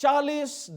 40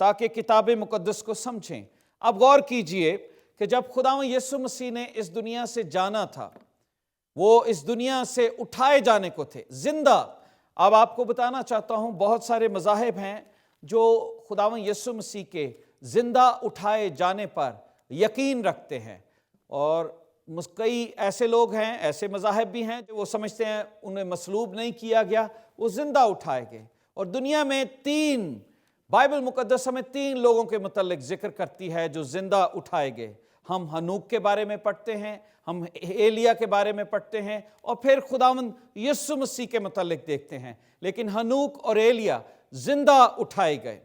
تاکہ کتاب مقدس کو سمجھیں۔ اب غور کیجئے کہ جب خداوند یسوع مسیح نے اس دنیا سے جانا تھا، وہ اس دنیا سے اٹھائے جانے کو تھے، زندہ۔ اب آپ کو بتانا چاہتا ہوں، بہت سارے مذاہب ہیں جو خداوند یسوع مسیح کے زندہ اٹھائے جانے پر یقین رکھتے ہیں، اور کئی ایسے لوگ ہیں، ایسے مذاہب بھی ہیں جو وہ سمجھتے ہیں انہیں مصلوب نہیں کیا گیا، وہ زندہ اٹھائے گئے۔ اور دنیا میں بائبل مقدس ہمیں 3 لوگوں کے متعلق ذکر کرتی ہے جو زندہ اٹھائے گئے۔ ہم ہنوک کے بارے میں پڑھتے ہیں، ہم ایلیا کے بارے میں پڑھتے ہیں، اور پھر خداوند یسوع مسیح کے متعلق دیکھتے ہیں۔ لیکن ہنوک اور ایلیا زندہ اٹھائے گئے،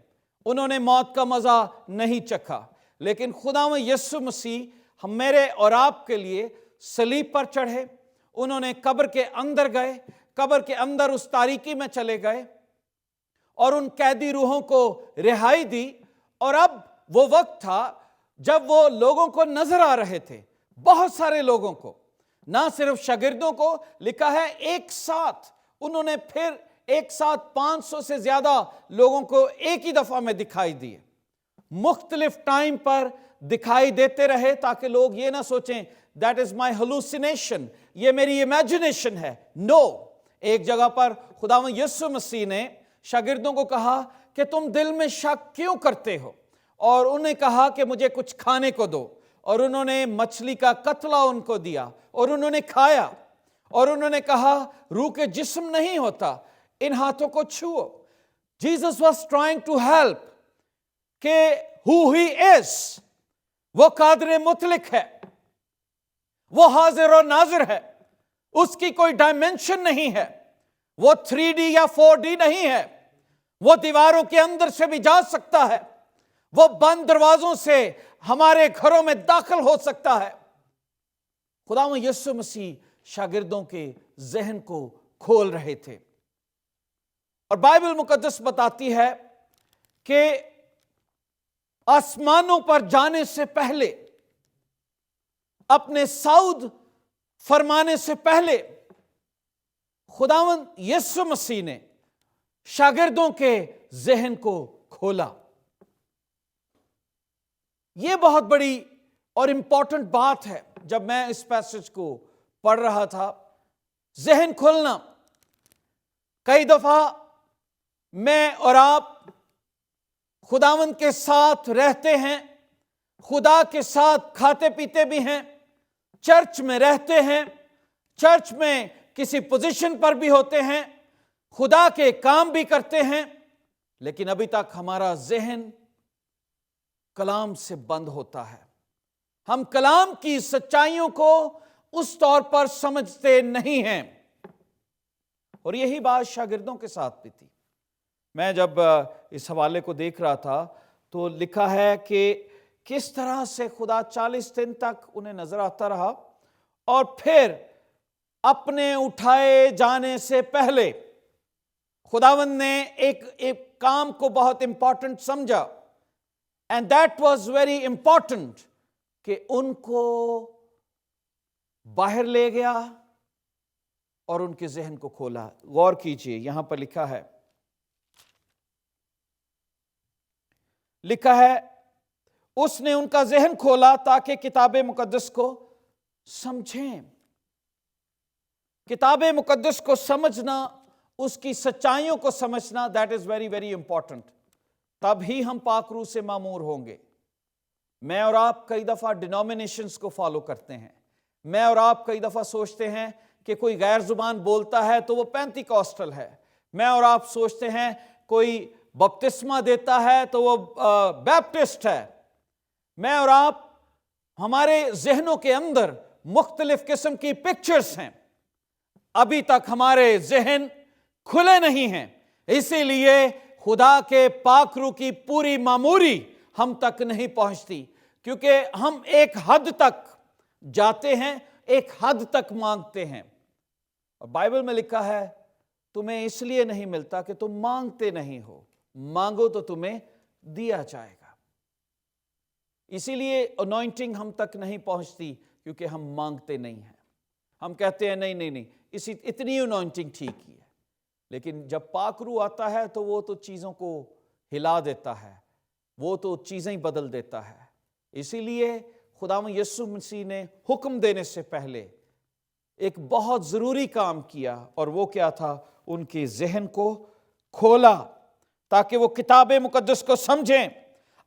انہوں نے موت کا مزہ نہیں چکھا، لیکن خداوند یسوع مسیح میرے اور آپ کے لیے صلیب پر چڑھے، انہوں نے قبر کے اندر گئے، قبر کے اندر اس تاریکی میں چلے گئے اور ان قیدی روحوں کو رہائی دی، اور اب وہ وقت تھا جب وہ لوگوں کو نظر آ رہے تھے، بہت سارے لوگوں کو، نہ صرف شاگردوں کو، لکھا ہے ایک ساتھ انہوں نے پھر ایک ساتھ 500 سے زیادہ لوگوں کو ایک ہی دفعہ میں دکھائی دیے، مختلف ٹائم پر دکھائی دیتے رہے، تاکہ لوگ یہ نہ سوچیں that is my hallucination، یہ میری امیجنیشن ہے۔ نو، ایک جگہ پر خداوند یسوع مسیح نے شاگردوں کو کہا کہ تم دل میں شک کیوں کرتے ہو، اور انہیں کہا کہ مجھے کچھ کھانے کو دو، اور انہوں نے مچھلی کا قطلہ ان کو دیا اور انہوں نے کھایا، اور انہوں نے کہا روح کے جسم نہیں ہوتا، ان ہاتھوں کو چھوؤ۔ Jesus was trying to help کہ who he is، وہ قادر مطلق ہے، وہ حاضر و ناظر ہے، اس کی کوئی ڈائمنشن نہیں ہے، وہ 3D یا 4D نہیں ہے، وہ دیواروں کے اندر سے بھی جا سکتا ہے، وہ بند دروازوں سے ہمارے گھروں میں داخل ہو سکتا ہے۔ خداوند یسوع مسیح شاگردوں کے ذہن کو کھول رہے تھے، اور بائبل مقدس بتاتی ہے کہ آسمانوں پر جانے سے پہلے، اپنے صعود فرمانے سے پہلے، خداوند یسوع مسیح نے شاگردوں کے ذہن کو کھولا۔ یہ بہت بڑی اور امپورٹنٹ بات ہے۔ جب میں اس پیسج کو پڑھ رہا تھا، ذہن کھولنا، کئی دفعہ میں اور آپ خداوند کے ساتھ رہتے ہیں، خدا کے ساتھ کھاتے پیتے بھی ہیں، چرچ میں رہتے ہیں، چرچ میں کسی پوزیشن پر بھی ہوتے ہیں، خدا کے کام بھی کرتے ہیں، لیکن ابھی تک ہمارا ذہن کلام سے بند ہوتا ہے۔ ہم کلام کی سچائیوں کو اس طور پر سمجھتے نہیں ہیں، اور یہی بات شاگردوں کے ساتھ بھی تھی۔ میں جب اس حوالے کو دیکھ رہا تھا تو لکھا ہے کہ کس طرح سے خدا 40 دن تک انہیں نظر آتا رہا، اور پھر اپنے اٹھائے جانے سے پہلے خداوند نے ایک کام کو بہت امپورٹنٹ سمجھا، and that was very important، کہ ان کو باہر لے گیا اور ان کے ذہن کو کھولا۔ غور کیجئے، یہاں پر لکھا ہے اس نے ان کا ذہن کھولا تاکہ کتاب مقدس کو سمجھیں۔ کتاب مقدس کو سمجھنا، اس کی سچائیوں کو سمجھنا، that is very very important۔ تب ہی ہم پاک روح سے معمور ہوں گے۔ میں اور آپ کئی دفعہ ڈینومینیشنز کو فالو کرتے ہیں، میں اور آپ کئی دفعہ سوچتے ہیں کہ کوئی غیر زبان بولتا ہے تو وہ پینتی کوسٹل ہے، میں اور آپ سوچتے ہیں کوئی بپتسمہ دیتا ہے تو وہ بیپٹسٹ ہے، میں اور آپ، ہمارے ذہنوں کے اندر مختلف قسم کی پکچرز ہیں، ابھی تک ہمارے ذہن کھلے نہیں ہیں، اسی لیے خدا کے پاک روح کی پوری معموری ہم تک نہیں پہنچتی، کیونکہ ہم ایک حد تک جاتے ہیں، ایک حد تک مانگتے ہیں، اور بائبل میں لکھا ہے تمہیں اس لیے نہیں ملتا کہ تم مانگتے نہیں ہو، مانگو تو تمہیں دیا جائے گا۔ اسی لیے انوائنٹنگ ہم تک نہیں پہنچتی، کیونکہ ہم مانگتے نہیں ہیں، ہم کہتے ہیں نہیں اتنی انوائنٹنگ ٹھیک ہی ہے، لیکن جب پاک روح آتا ہے تو وہ تو چیزوں کو ہلا دیتا ہے، وہ تو چیزیں ہی بدل دیتا ہے۔ اسی لیے خداوند یسوع مسیح نے حکم دینے سے پہلے ایک بہت ضروری کام کیا، اور وہ کیا تھا؟ ان کے ذہن کو کھولا تاکہ وہ کتاب مقدس کو سمجھیں۔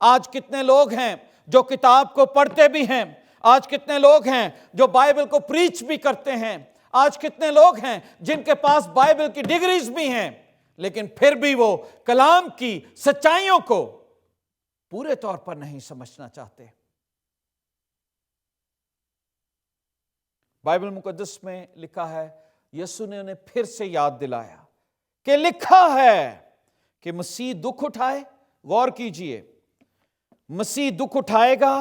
آج کتنے لوگ ہیں جو کتاب کو پڑھتے بھی ہیں، آج کتنے لوگ ہیں جو بائبل کو پریچ بھی کرتے ہیں، آج کتنے لوگ ہیں جن کے پاس بائبل کی ڈگریز بھی ہیں، لیکن پھر بھی وہ کلام کی سچائیوں کو پورے طور پر نہیں سمجھنا چاہتے۔ بائبل مقدس میں لکھا ہے، یسوع نے انہیں پھر سے یاد دلایا کہ لکھا ہے کہ مسیح دکھ اٹھائے۔ غور کیجئے، مسیح دکھ اٹھائے گا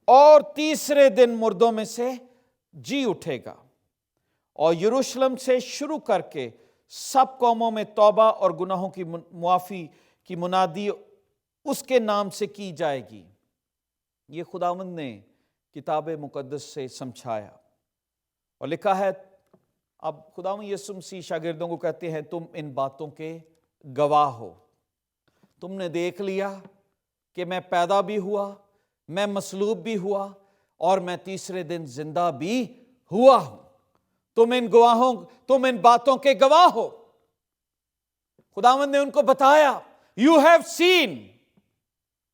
اور تیسرے دن مردوں میں سے جی اٹھے گا، اور یروشلم سے شروع کر کے سب قوموں میں توبہ اور گناہوں کی معافی کی منادی اس کے نام سے کی جائے گی۔ یہ خداوند نے کتاب مقدس سے سمجھایا، اور لکھا ہے، اب خداوند یسوع مسیح شاگردوں کو کہتے ہیں، تم ان باتوں کے گواہ ہو۔ تم نے دیکھ لیا کہ میں پیدا بھی ہوا، میں مصلوب بھی ہوا، اور میں تیسرے دن زندہ بھی ہوا ہوں۔ تم ان باتوں کے گواہ ہو۔ خداوند نے ان کو بتایا، یو ہیو سین۔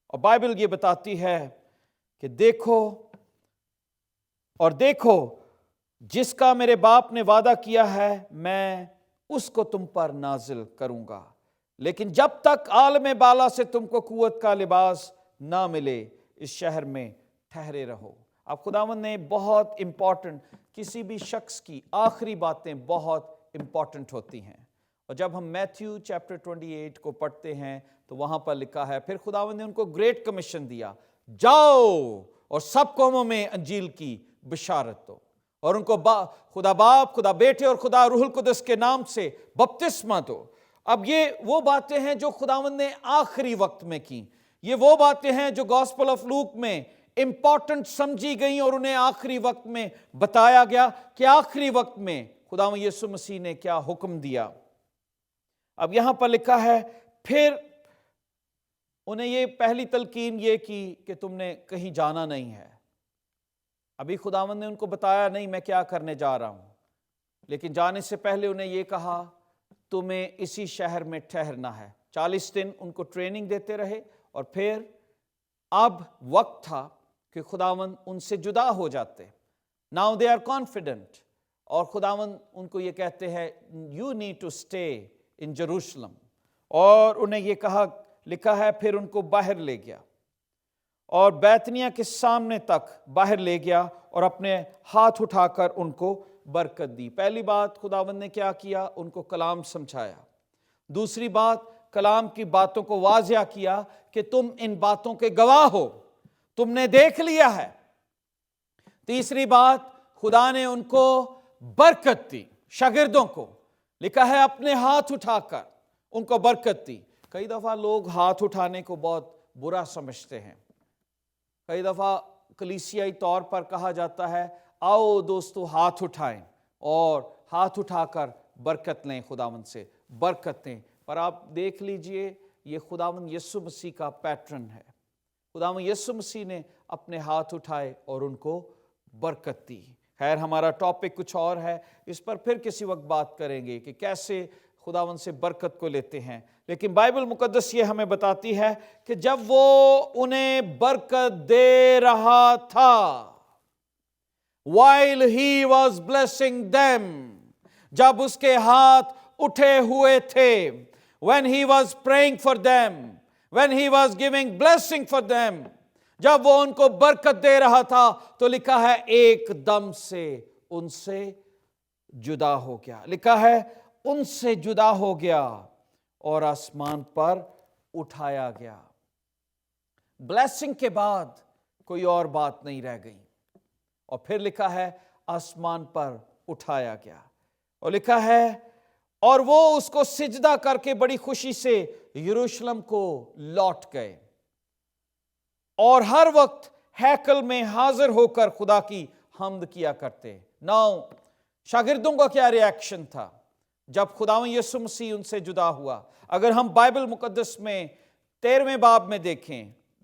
اور بائبل یہ بتاتی ہے کہ دیکھو اور دیکھو، جس کا میرے باپ نے وعدہ کیا ہے میں اس کو تم پر نازل کروں گا، لیکن جب تک عالم بالا سے تم کو قوت کا لباس نہ ملے اس شہر میں ٹھہرے رہو۔ اب خداوند نے بہت امپورٹنٹ، کسی بھی شخص کی آخری باتیں بہت امپورٹنٹ ہوتی ہیں، اور جب ہم میتھیو چیپٹر 28 کو پڑھتے ہیں تو وہاں پر لکھا ہے، پھر خداوند نے ان کو گریٹ کمیشن دیا، جاؤ اور سب قوموں میں انجیل کی بشارت دو، اور ان کو خدا باپ، خدا بیٹے اور خدا روح القدس کے نام سے بپتسمہ دو۔ اب یہ وہ باتیں ہیں جو خداوند نے آخری وقت میں کی، یہ وہ باتیں ہیں جو گاسپل آف لوک میں امپورٹنٹ سمجھی گئیں، اور انہیں آخری وقت میں بتایا گیا کہ آخری وقت میں خداوند یسوع مسیح نے کیا حکم دیا۔ اب یہاں پر لکھا ہے، پھر انہیں یہ پہلی تلقین یہ کی کہ تم نے کہیں جانا نہیں ہے۔ ابھی خداوند نے ان کو بتایا نہیں میں کیا کرنے جا رہا ہوں، لیکن جانے سے پہلے انہیں یہ کہا تمہیں اسی شہر میں ٹھہرنا ہے۔ 40 دن ان کو ٹریننگ دیتے رہے، اور پھر اب وقت تھا کہ خداوند ان سے جدا ہو جاتے۔ Now they are confident، اور خداوند ان کو یہ کہتے ہیں you need to stay in Jerusalem، اور انہیں یہ کہا، لکھا ہے پھر ان کو باہر لے گیا اور بیتنیہ کے سامنے تک باہر لے گیا، اور اپنے ہاتھ اٹھا کر ان کو برکت دی۔ پہلی بات خداوند نے کیا کیا؟ ان کو کلام سمجھایا۔ دوسری بات، کلام کی باتوں کو واضح کیا کہ تم ان باتوں کے گواہ ہو، تم نے دیکھ لیا ہے۔ تیسری بات، خدا نے ان کو برکت دی، شاگردوں کو لکھا ہے اپنے ہاتھ اٹھا کر ان کو برکت دی۔ کئی دفعہ لوگ ہاتھ اٹھانے کو بہت برا سمجھتے ہیں۔ کئی دفعہ کلیسیائی طور پر کہا جاتا ہے آؤ دوستو ہاتھ اٹھائیں اور ہاتھ اٹھا کر برکت لیں، خداوند سے برکت لیں۔ پر آپ دیکھ لیجئے یہ خداوند یسوع مسیح کا پیٹرن ہے۔ خداوند یسوع مسیح نے اپنے ہاتھ اٹھائے اور ان کو برکت دی۔ خیر ہمارا ٹاپک کچھ اور ہے، اس پر پھر کسی وقت بات کریں گے کہ کیسے خداوند سے برکت کو لیتے ہیں، لیکن بائبل مقدس یہ ہمیں بتاتی ہے کہ جب وہ انہیں برکت دے رہا تھا، while he was blessing them، جب اس کے ہاتھ اٹھے ہوئے تھے، when he was praying for them، when he was giving blessing for them، جب وہ ان کو برکت دے رہا تھا تو لکھا ہے ایک دم سے ان سے جدا ہو گیا۔ لکھا ہے ان سے جدا ہو گیا اور آسمان پر اٹھایا گیا۔ بلیسنگ کے بعد کوئی اور بات نہیں رہ گئی، اور پھر لکھا ہے آسمان پر اٹھایا گیا، اور لکھا ہے اور وہ اس کو سجدہ کر کے بڑی خوشی سے یروشلم کو لوٹ گئے، اور ہر وقت ہیکل میں حاضر ہو کر خدا کی حمد کیا کرتے۔ ناؤ شاگردوں کا کیا ری ایکشن تھا جب خداوند یسوع مسیح ان سے جدا ہوا؟ اگر ہم بائبل مقدس میں 13ویں باب میں دیکھیں،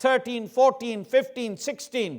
13, 14, 15, 16,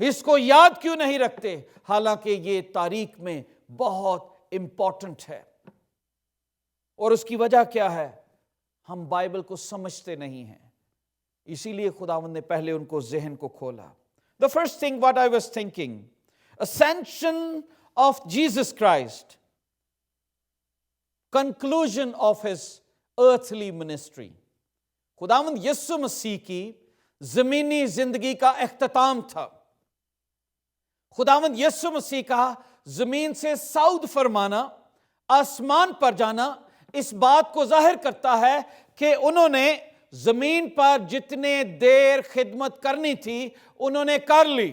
اس کو یاد کیوں نہیں رکھتے؟ حالانکہ یہ تاریخ میں بہت امپورٹنٹ ہے۔ اور اس کی وجہ کیا ہے؟ ہم بائبل کو سمجھتے نہیں ہیں، اسی لیے خداوند نے پہلے ان کو ذہن کو کھولا۔ The first thing what I was thinking, ascension of Jesus Christ, conclusion of his earthly ministry. خداوند یسوع مسیح کی زمینی زندگی کا اختتام تھا۔ خداوند یسوع مسیح کا زمین سے صعود فرمانا، آسمان پر جانا، اس بات کو ظاہر کرتا ہے کہ انہوں نے زمین پر جتنے دیر خدمت کرنی تھی انہوں نے کر لی،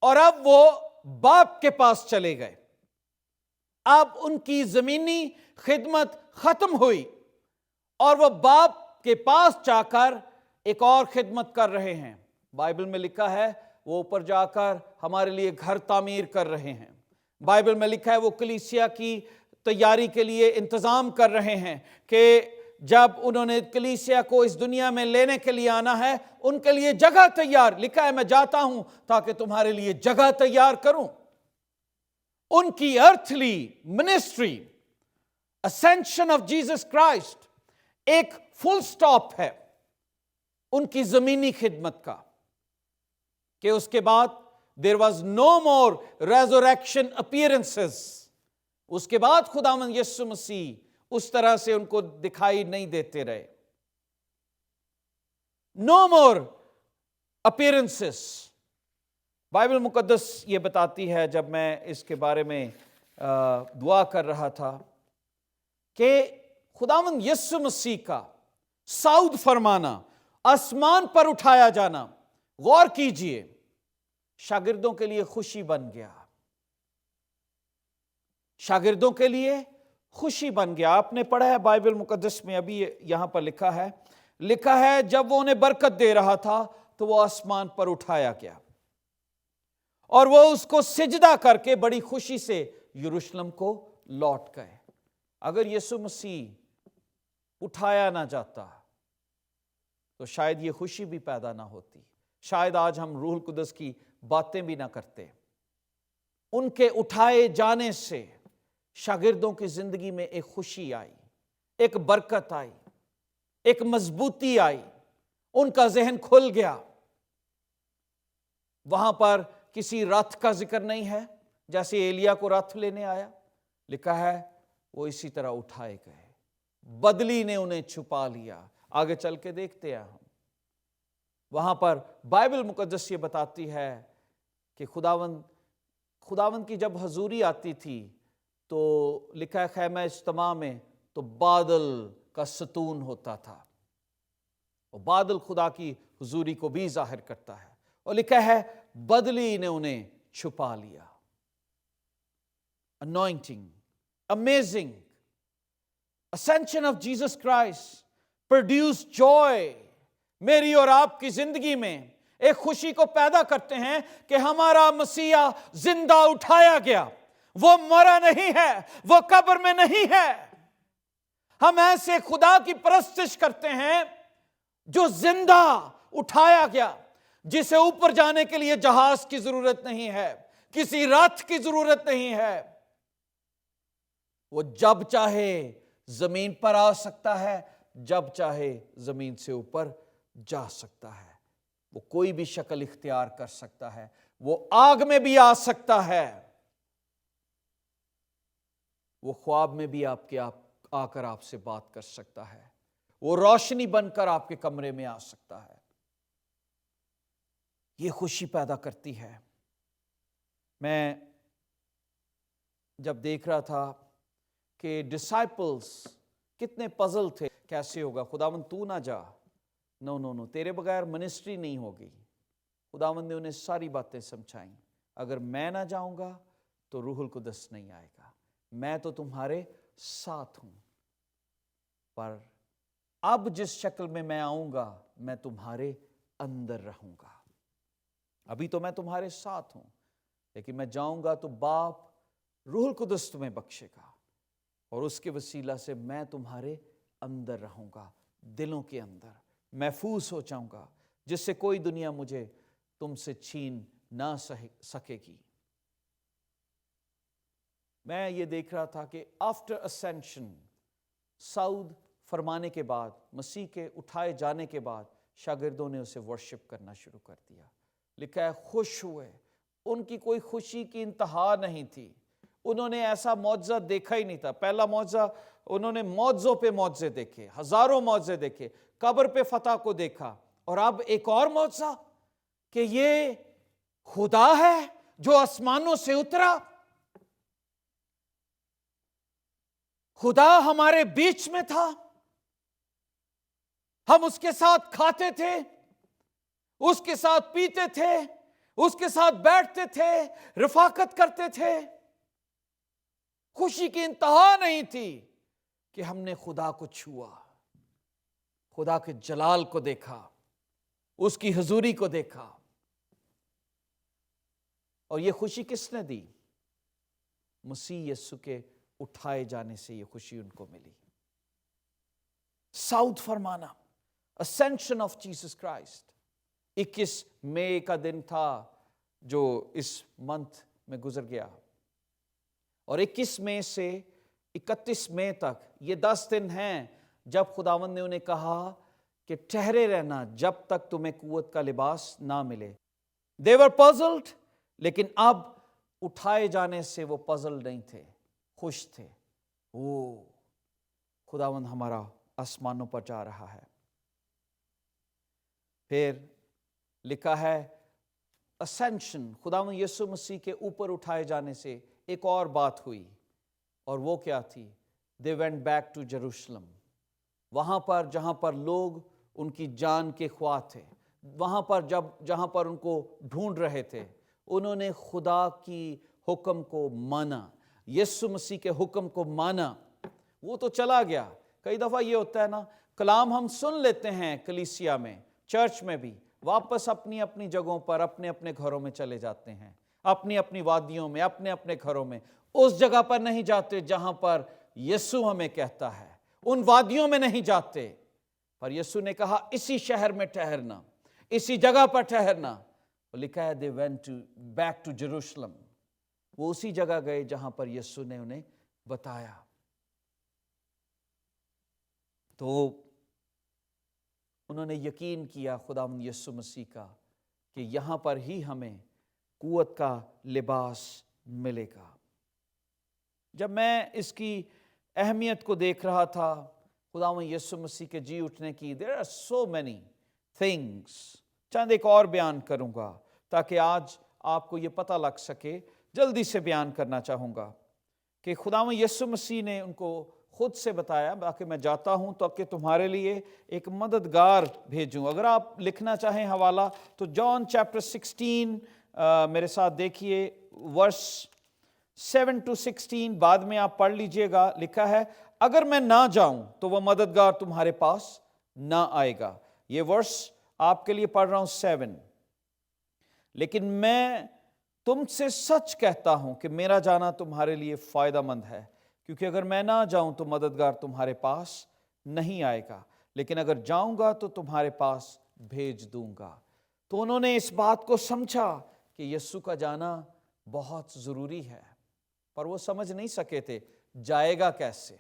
اور اب وہ باپ کے پاس چلے گئے۔ اب ان کی زمینی خدمت ختم ہوئی اور وہ باپ کے پاس جا کر ایک اور خدمت کر رہے ہیں۔ بائبل میں لکھا ہے وہ اوپر جا کر ہمارے لیے گھر تعمیر کر رہے ہیں۔ بائبل میں لکھا ہے وہ کلیسیا کی تیاری کے لیے انتظام کر رہے ہیں کہ جب انہوں نے کلیسیا کو اس دنیا میں لینے کے لیے آنا ہے، ان کے لیے جگہ تیار، لکھا ہے میں جاتا ہوں تاکہ تمہارے لیے جگہ تیار کروں۔ ان کی earthly ministry, ascension of Jesus Christ, ایک فل سٹاپ ہے ان کی زمینی خدمت کا، کہ اس کے بعد there was no more resurrection appearances۔ اس کے بعد خداوند یسوع مسیح اس طرح سے ان کو دکھائی نہیں دیتے رہے۔ No more appearances۔ بائبل مقدس یہ بتاتی ہے، جب میں اس کے بارے میں دعا کر رہا تھا، کہ خداوند یسوع مسیح کا صعود فرمانا، آسمان پر اٹھایا جانا، غور کیجئے، شاگردوں کے لیے خوشی بن گیا۔ شاگردوں کے لیے خوشی بن گیا۔ آپ نے پڑھا ہے بائبل مقدس میں، ابھی یہاں پر لکھا ہے جب وہ انہیں برکت دے رہا تھا تو وہ آسمان پر اٹھایا گیا، اور وہ اس کو سجدہ کر کے بڑی خوشی سے یروشلم کو لوٹ گئے۔ اگر یسوع مسیح اٹھایا نہ جاتا تو شاید یہ خوشی بھی پیدا نہ ہوتی، شاید آج ہم روح القدس کی باتیں بھی نہ کرتے۔ ان کے اٹھائے جانے سے شاگردوں کی زندگی میں ایک خوشی آئی، ایک برکت آئی، ایک مضبوطی آئی، ان کا ذہن کھل گیا۔ وہاں پر کسی رتھ کا ذکر نہیں ہے جیسے ایلیا کو رتھ لینے آیا، لکھا ہے وہ اسی طرح اٹھائے گئے، بدلی نے انہیں چھپا لیا۔ آگے چل کے دیکھتے ہیں ہم، وہاں پر بائبل مقدس یہ بتاتی ہے کہ خداوند کی جب حضوری آتی تھی تو لکھا ہے خیمہ اجتماع میں تو بادل کا ستون ہوتا تھا، اور بادل خدا کی حضوری کو بھی ظاہر کرتا ہے، اور لکھا ہے بدلی نے انہیں چھپا لیا۔ Anointing, amazing, ascension of Jesus Christ produce joy۔ میری اور آپ کی زندگی میں ایک خوشی کو پیدا کرتے ہیں کہ ہمارا مسیح زندہ اٹھایا گیا، وہ مرا نہیں ہے، وہ قبر میں نہیں ہے۔ ہم ایسے خدا کی پرستش کرتے ہیں جو زندہ اٹھایا گیا، جسے اوپر جانے کے لیے جہاز کی ضرورت نہیں ہے، کسی رتھ کی ضرورت نہیں ہے۔ وہ جب چاہے زمین پر آ سکتا ہے، جب چاہے زمین سے اوپر جا سکتا ہے، وہ کوئی بھی شکل اختیار کر سکتا ہے، وہ آگ میں بھی آ سکتا ہے، وہ خواب میں بھی آ کر آپ سے بات کر سکتا ہے، وہ روشنی بن کر آپ کے کمرے میں آ سکتا ہے۔ یہ خوشی پیدا کرتی ہے۔ میں جب دیکھ رہا تھا کہ ڈسائپلز کتنے پزل تھے، کیسے ہوگا خداوند تو نہ جا، نو تیرے بغیر منسٹری نہیں ہوگی۔ خداوند نے انہیں ساری باتیں سمجھائیں، اگر میں نہ جاؤں گا تو روح القدس نہیں آئے گا، میں تو تمہارے ساتھ ہوں، پر اب جس شکل میں آؤں گا میں تمہارے اندر رہوں گا۔ ابھی تو میں تمہارے ساتھ ہوں، لیکن میں جاؤں گا تو باپ روح القدس تمہیں بخشے گا، اور اس کے وسیلہ سے میں تمہارے اندر رہوں گا، دلوں کے اندر محفوظ ہو جاؤں گا، جس سے کوئی دنیا مجھے تم سے چھین نہ سکے گی۔ میں یہ دیکھ رہا تھا کہ آفٹر اسینشن، صعود فرمانے کے بعد، مسیح کے اٹھائے جانے کے بعد، شاگردوں نے اسے ورشپ کرنا شروع کر دیا۔ لکھا ہے خوش ہوئے، ان کی کوئی خوشی کی انتہا نہیں تھی۔ انہوں نے ایسا معجزہ دیکھا ہی نہیں تھا۔ پہلا معجزہ، انہوں نے معجزوں پہ معجزے دیکھے، ہزاروں معجزے دیکھے، قبر پہ فتح کو دیکھا، اور اب ایک اور معجزہ کہ یہ خدا ہے جو آسمانوں سے اترا، خدا ہمارے بیچ میں تھا، ہم اس کے ساتھ کھاتے تھے، اس کے ساتھ پیتے تھے، اس کے ساتھ بیٹھتے تھے، رفاقت کرتے تھے۔ خوشی کی انتہا نہیں تھی کہ ہم نے خدا کو چھوا، خدا کے جلال کو دیکھا، اس کی حضوری کو دیکھا۔ اور یہ خوشی کس نے دی؟ مسیح یسوع کے اٹھائے جانے سے یہ خوشی ان کو ملی۔ صعود فرمانا، اسینشن آف جیسس کرائسٹ، 21 مئی کا دن تھا جو اس منتھ میں گزر گیا، اور 21 مئی سے 31 مئی تک یہ 10 دن ہیں جب خداوند نے انہیں کہا کہ ٹھہرے رہنا جب تک تمہیں قوت کا لباس نہ ملے۔ They were puzzled، لیکن اب اٹھائے جانے سے وہ پزل نہیں تھے، خوش تھے۔ خداوند ہمارا آسمانوں پر جا رہا ہے۔ پھر لکھا ہے اسینشن، خداوند یسوع مسیح کے اوپر اٹھائے جانے سے ایک اور بات ہوئی، اور وہ کیا تھی؟ They went back to Jerusalem، وہاں پر جہاں پر لوگ ان کی جان کے خواہ تھے، وہاں پر جہاں پر ان کو ڈھونڈ رہے تھے، انہوں نے خدا کی حکم کو مانا، یسوع مسیح کے حکم کو مانا۔ وہ تو چلا گیا۔ کئی دفعہ یہ ہوتا ہے نا، کلام ہم سن لیتے ہیں کلیسیا میں، چرچ میں بھی، واپس اپنی اپنی جگہوں پر اپنے اپنے گھروں میں چلے جاتے ہیں، اپنی اپنی وادیوں میں، اپنے اپنے گھروں میں، اس جگہ پر نہیں جاتے جہاں پر یسوع ہمیں کہتا ہے، ان وادیوں میں نہیں جاتے۔ پر یسوع نے کہا اسی شہر میں ٹھہرنا، اسی جگہ پر ٹھہرنا۔ لکھا ہے they went back to Jerusalem، وہ اسی جگہ گئے جہاں پر یسوع نے انہیں بتایا۔ تو انہوں نے یقین کیا خداوند یسوع مسیح کا کہ یہاں پر ہی ہمیں قوت کا لباس ملے گا۔ جب میں اس کی اہمیت کو دیکھ رہا تھا، خداوند یسوع مسیح کے جی اٹھنے کی، there are so many things، چند ایک اور بیان کروں گا تاکہ آج آپ کو یہ پتہ لگ سکے۔ جلدی سے بیان کرنا چاہوں گا کہ خداوند یسوع مسیح نے ان کو خود سے بتایا، باقی میں جاتا ہوں تاکہ تمہارے لیے ایک مددگار بھیجوں۔ اگر آپ لکھنا چاہیں حوالہ تو جان چیپٹر 16 میرے ساتھ دیکھیے، ورس 7 to 16 بعد میں آپ پڑھ لیجئے گا۔ لکھا ہے اگر میں نہ جاؤں تو وہ مددگار تمہارے پاس نہ آئے گا۔ یہ ورس آپ کے لیے پڑھ رہا ہوں 7۔ لیکن میں تم سے سچ کہتا ہوں کہ میرا جانا تمہارے لیے فائدہ مند ہے، کیونکہ اگر میں نہ جاؤں تو مددگار تمہارے پاس نہیں آئے گا، لیکن اگر جاؤں گا تو تمہارے پاس بھیج دوں گا۔ تو انہوں نے اس بات کو سمجھا کہ یسوع کا جانا بہت ضروری ہے، پر وہ سمجھ نہیں سکے تھے جائے گا کیسے۔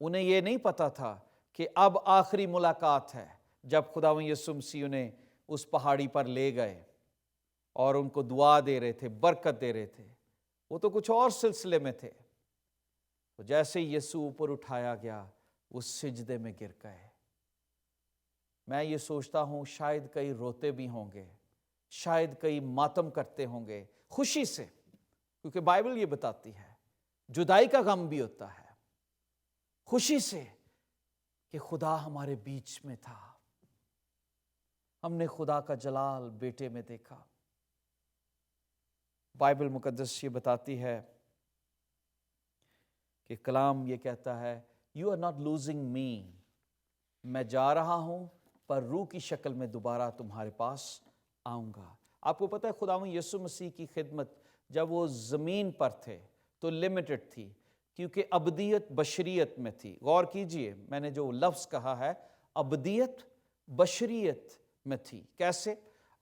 انہیں یہ نہیں پتا تھا کہ اب آخری ملاقات ہے، جب خداوند یسوع مسیح انہیں اس پہاڑی پر لے گئے اور ان کو دعا دے رہے تھے، برکت دے رہے تھے، وہ تو کچھ اور سلسلے میں تھے۔ تو جیسے ہی یسوع اوپر اٹھایا گیا، وہ سجدے میں گر گئے۔ میں یہ سوچتا ہوں شاید کئی روتے بھی ہوں گے، شاید کئی ماتم کرتے ہوں گے خوشی سے، کیونکہ بائبل یہ بتاتی ہے جدائی کا غم بھی ہوتا ہے، خوشی سے کہ خدا ہمارے بیچ میں تھا، ہم نے خدا کا جلال بیٹے میں دیکھا۔ بائبل مقدس یہ بتاتی ہے کہ کلام یہ کہتا ہے یو آر ناٹ لوزنگ می، میں جا رہا ہوں پر روح کی شکل میں دوبارہ تمہارے پاس آؤں گا۔ آپ کو پتہ ہے خداوند یسوع مسیح کی خدمت جب وہ زمین پر تھے تو لمیٹڈ تھی، کیونکہ ابدیت بشریت میں تھی۔ غور کیجئے میں نے جو لفظ کہا ہے، ابدیت بشریت میں تھی۔ کیسے؟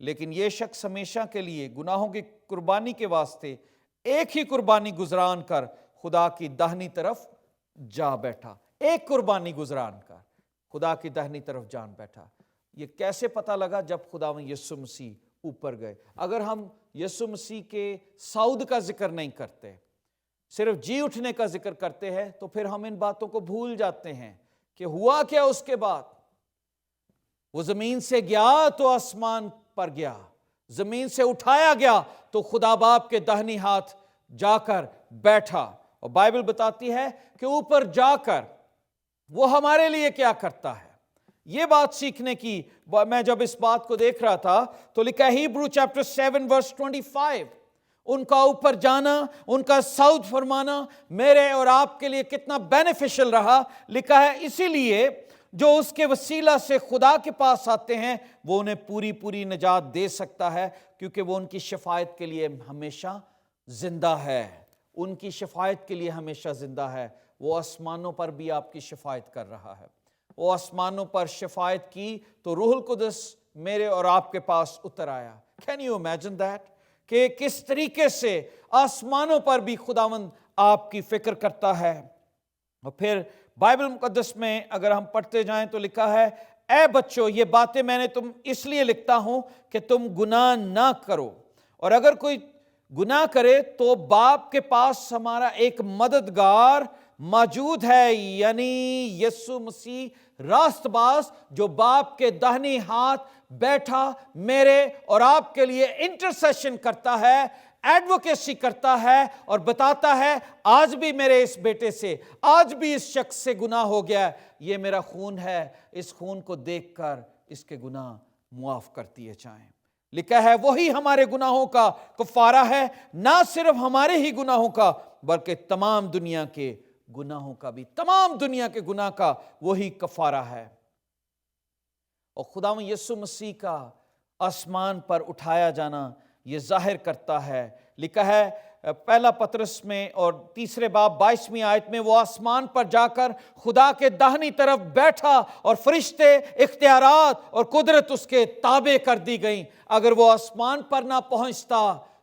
لیکن یہ شخص ہمیشہ کے لیے گناہوں کی قربانی کے واسطے ایک ہی قربانی گزران کر خدا کی داہنی طرف جا بیٹھا۔ ایک قربانی گزران کر خدا کی داہنی طرف جان بیٹھا۔ یہ کیسے پتہ لگا؟ جب خداوند یسوع مسیح اوپر گئے۔ اگر ہم یسوع مسیح کے صعود کا ذکر نہیں کرتے، صرف جی اٹھنے کا ذکر کرتے ہیں، تو پھر ہم ان باتوں کو بھول جاتے ہیں کہ ہوا کیا اس کے بعد۔ وہ زمین سے گیا تو آسمان پر گیا، زمین سے اٹھایا گیا تو خدا باپ کے داہنی ہاتھ جا کر بیٹھا۔ اور بائبل بتاتی ہے کہ اوپر جا کر وہ ہمارے لیے کیا کرتا ہے۔ یہ بات سیکھنے کی، میں جب اس بات کو دیکھ رہا تھا تو لکھا ہے ہیبرو چیپٹر 7 ورس 25، ان کا اوپر جانا، ان کا صعود فرمانا میرے اور آپ کے لیے کتنا بینیفیشل رہا۔ لکھا ہے اسی لیے جو اس کے وسیلہ سے خدا کے پاس آتے ہیں وہ انہیں پوری پوری نجات دے سکتا ہے، کیونکہ وہ ان کی شفاعت کے لیے ہمیشہ زندہ ہے۔ ان کی شفاعت کے لیے ہمیشہ زندہ ہے۔ وہ آسمانوں پر بھی آپ کی شفاعت کر رہا ہے۔ وہ آسمانوں پر شفاعت کی تو روح القدس میرے اور آپ کے پاس اتر آیا۔ Can you imagine that? کہ کس طریقے سے آسمانوں پر بھی خداوند آپ کی فکر کرتا ہے۔ اور پھر بائبل مقدس میں اگر ہم پڑھتے جائیں تو لکھا ہے اے بچوں یہ باتیں میں نے تم اس لیے لکھتا ہوں کہ تم گناہ نہ کرو، اور اگر کوئی گناہ کرے تو باپ کے پاس ہمارا ایک مددگار موجود ہے، یعنی یسوع مسیح راست باز، جو باپ کے داہنی ہاتھ بیٹھا میرے اور آپ کے لیے انٹرسیشن کرتا ہے، ایڈوکیسی کرتا ہے اور بتاتا ہے آج بھی میرے اس بیٹے سے، آج بھی اس شخص سے گناہ ہو گیا، یہ میرا خون ہے، اس خون کو دیکھ کر اس کے گناہ معاف کر دیے جائیں۔ لکھا ہے وہی ہمارے گناہوں کا کفارہ ہے، نہ صرف ہمارے ہی گناہوں کا بلکہ تمام دنیا کے گناہوں کا بھی، تمام دنیا کے گناہ کا وہی کفارہ ہے۔ اور خداوند یسوع مسیح کا آسمان پر اٹھایا جانا یہ ظاہر کرتا ہے۔ لکھا ہے پہلا پطرس میں اور 3 باب 22ویں آیت میں، وہ آسمان پر جا کر خدا کے داہنی طرف بیٹھا اور فرشتے، اختیارات اور قدرت اس کے تابع کر دی گئیں۔ اگر وہ آسمان پر نہ پہنچتا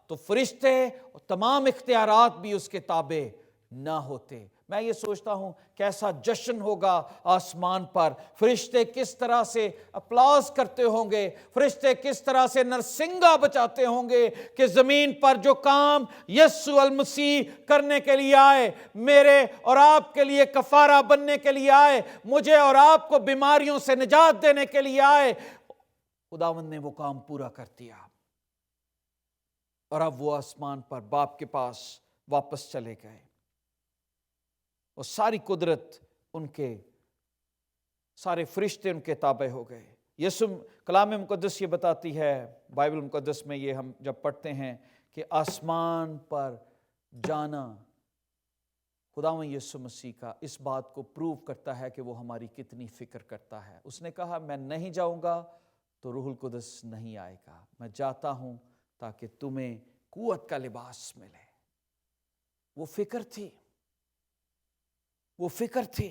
تو فرشتے اور تمام اختیارات بھی اس کے تابع نہ ہوتے۔ میں یہ سوچتا ہوں کیسا جشن ہوگا آسمان پر، فرشتے کس طرح سے اپلاز کرتے ہوں گے، فرشتے کس طرح سے نرسنگا بچاتے ہوں گے کہ زمین پر جو کام یسوع المسیح کرنے کے لیے آئے، میرے اور آپ کے لیے کفارہ بننے کے لیے آئے، مجھے اور آپ کو بیماریوں سے نجات دینے کے لیے آئے، خداوند نے وہ کام پورا کر دیا۔ اور اب وہ آسمان پر باپ کے پاس واپس چلے گئے، اور ساری قدرت ان کے، سارے فرشتے ان کے تابع ہو گئے۔ یسوع کلام مقدس یہ بتاتی ہے، بائبل مقدس میں یہ ہم جب پڑھتے ہیں کہ آسمان پر جانا خداوند یسوع مسیح کا اس بات کو پروو کرتا ہے کہ وہ ہماری کتنی فکر کرتا ہے۔ اس نے کہا میں نہیں جاؤں گا تو روح القدس نہیں آئے گا، میں جاتا ہوں تاکہ تمہیں قوت کا لباس ملے۔ وہ فکر تھی، وہ فکر تھی۔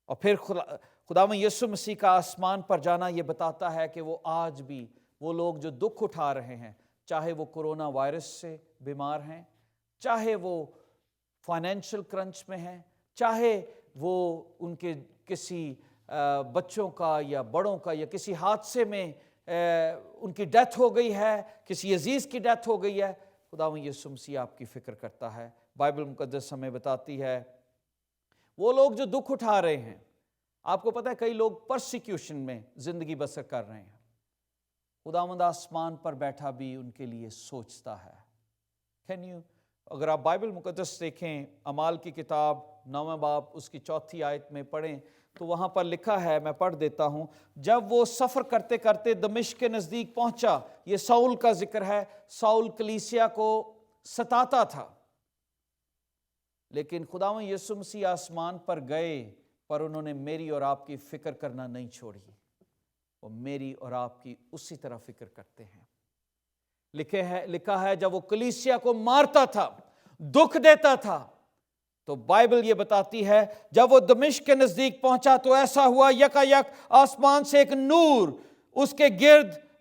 اور پھر خداوند یسوع مسیح کا آسمان پر جانا یہ بتاتا ہے کہ وہ آج بھی وہ لوگ جو دکھ اٹھا رہے ہیں، چاہے وہ کرونا وائرس سے بیمار ہیں، چاہے وہ فائنینشل کرنچ میں ہیں، چاہے وہ ان کے کسی بچوں کا یا بڑوں کا یا کسی حادثے میں ان کی ڈیتھ ہو گئی ہے، کسی عزیز کی ڈیتھ ہو گئی ہے، خداوند یسوع مسیح آپ کی فکر کرتا ہے۔ بائبل مقدس ہمیں بتاتی ہے وہ لوگ جو دکھ اٹھا رہے ہیں، آپ کو پتہ ہے کئی لوگ پرسیکیوشن میں زندگی بسر کر رہے ہیں، خداوند آسمان پر بیٹھا بھی ان کے لیے سوچتا ہے۔ اگر آپ بائبل مقدس دیکھیں، اعمال کی کتاب 9 باب اس کی 4 آیت میں پڑھیں تو وہاں پر لکھا ہے، میں پڑھ دیتا ہوں، جب وہ سفر کرتے کرتے دمشق کے نزدیک پہنچا، یہ ساؤل کا ذکر ہے، ساؤل کلیسیا کو ستاتا تھا، لیکن خداوند یسوع مسیح آسمان پر گئے پر انہوں نے میری اور آپ کی فکر کرنا نہیں چھوڑی، وہ میری اور آپ کی اسی طرح فکر کرتے ہیں۔ لکھا ہے جب وہ کلیسیا کو مارتا تھا، دکھ دیتا تھا، تو بائبل یہ بتاتی ہے جب وہ دمشق کے نزدیک پہنچا تو ایسا ہوا یکایک آسمان سے ایک نور اس کے گرد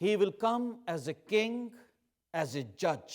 he will come as a king, as a judge.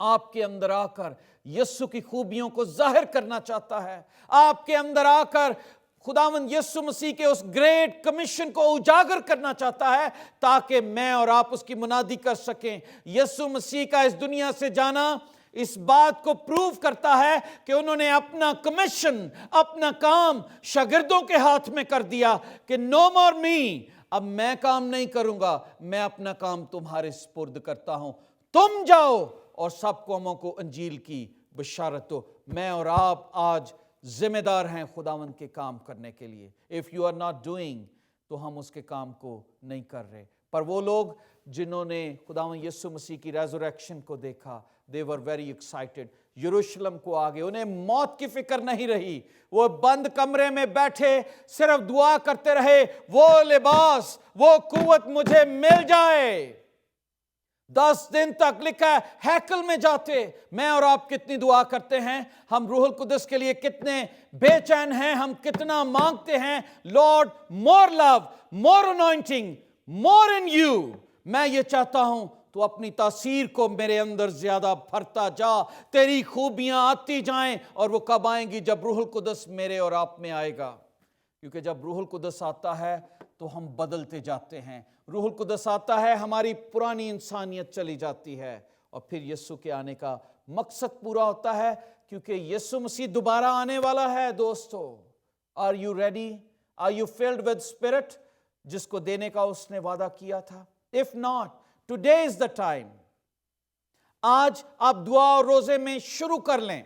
آپ کے اندر آ کر یسوع کی خوبیوں کو ظاہر کرنا چاہتا ہے. آپ کے اندر آ کر خداوند یسوع مسیح کے اس گریٹ کمیشن کو اجاگر کرنا چاہتا ہے تاکہ میں اور آپ اس کی منادی کر سکیں. یسوع مسیح کا اس دنیا سے جانا اس بات کو پروف کرتا ہے کہ انہوں نے اپنا کمیشن، اپنا کام شاگردوں کے ہاتھ میں کر دیا کہ نو مور می، اب میں کام نہیں کروں گا، میں اپنا کام تمہارے سپرد کرتا ہوں. تم جاؤ اور سب قوموں کو انجیل کی بشارت دو. میں اور آپ آج ذمہ دار ہیں خداوند کے کام کرنے کے لیے. if you are not doing تو ہم اس کے کام کو نہیں کر رہے. پر وہ لوگ جنہوں نے خداوند یسوع مسیح کی ریزوریکشن کو دیکھا, they were very excited. یروشلم کو آگے, انہیں موت کی فکر نہیں رہی. وہ بند کمرے میں بیٹھے صرف دعا کرتے رہے, وہ لباس, وہ قوت مجھے مل جائے. 10 دن تک لکھا ہے ہیکل میں جاتے. میں اور آپ کتنی دعا کرتے ہیں, ہم روح القدس کے لیے کتنے بے چین ہیں, ہم کتنا مانگتے ہیں, lord more love, more anointing, more in you. میں یہ چاہتا ہوں تو اپنی تاثیر کو میرے اندر زیادہ بھرتا جا, تیری خوبیاں آتی جائیں. اور وہ کب آئیں گی؟ جب روح القدس میرے اور آپ میں آئے گا. کیونکہ جب روح القدس آتا ہے تو ہم بدلتے جاتے ہیں. روح القدس آتا ہے, ہماری پرانی انسانیت چلی جاتی ہے, اور پھر یسوع کے آنے کا مقصد پورا ہوتا ہے, کیونکہ یسوع مسیح دوبارہ آنے والا ہے. دوستو, are you ready? Are you filled with spirit, جس کو دینے کا اس نے وعدہ کیا تھا؟ If not, today is the time. آج آپ دعا اور روزے میں شروع کر لیں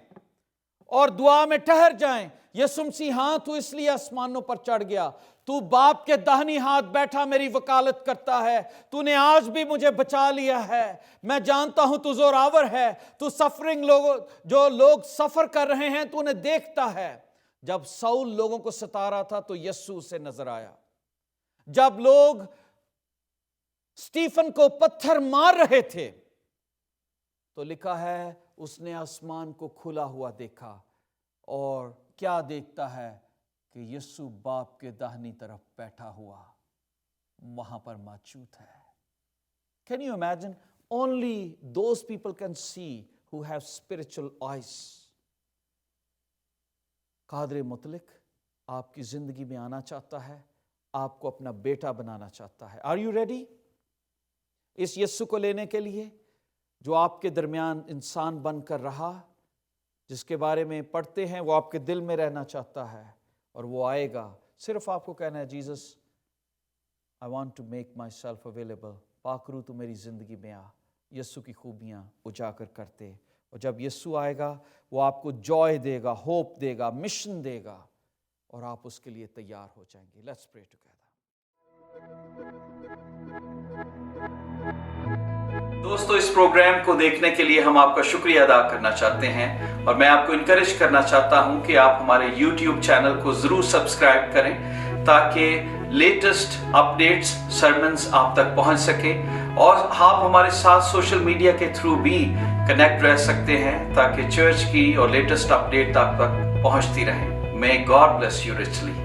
اور دعا میں ٹھہر جائیں. یسوع مسیح, ہاں تو اس لیے آسمانوں پر چڑھ گیا, تو باپ کے داہنی ہاتھ بیٹھا میری وکالت کرتا ہے, تو نے آج بھی مجھے بچا لیا ہے. میں جانتا ہوں تو زوراور ہے, تو سفرنگ لوگوں, جو لوگ سفر کر رہے ہیں تو انہیں دیکھتا ہے. جب ساؤل لوگوں کو ستا رہا تھا تو یسوع سے نظر آیا. جب لوگ اسٹیفن کو پتھر مار رہے تھے تو لکھا ہے اس نے آسمان کو کھلا ہوا دیکھا, اور کیا دیکھتا ہے کہ یسوع باپ کے داہنی طرف بیٹھا ہوا وہاں پر موجود ہے. Can you imagine? Only those people can see who have spiritual eyes. قادر مطلق آپ کی زندگی میں آنا چاہتا ہے, آپ کو اپنا بیٹا بنانا چاہتا ہے. Are you ready? اس یسوع کو لینے کے لیے جو آپ کے درمیان انسان بن کر رہا, جس کے بارے میں پڑھتے ہیں, وہ آپ کے دل میں رہنا چاہتا ہے, اور وہ آئے گا. صرف آپ کو کہنا ہے, Jesus I want to make myself available. پاک روح تو میری زندگی میں آ. یسوع کی خوبیاں اجاگر کرتے, اور جب یسوع آئے گا وہ آپ کو جوائے دے گا, ہوپ دے گا, مشن دے گا, اور آپ اس کے لیے تیار ہو جائیں گے. Let's pray together. دوستو, اس پروگرام کو دیکھنے کے لیے ہم آپ کا شکریہ ادا کرنا چاہتے ہیں, اور میں آپ کو انکریج کرنا چاہتا ہوں کہ آپ ہمارے یوٹیوب چینل کو ضرور سبسکرائب کریں تاکہ لیٹسٹ اپڈیٹس, سرمنز آپ تک پہنچ سکیں, اور آپ ہمارے ساتھ سوشل میڈیا کے تھرو بھی کنیکٹ رہ سکتے ہیں تاکہ چرچ کی اور لیٹسٹ اپڈیٹ آپ تک پہنچتی رہیں. May God bless you richly.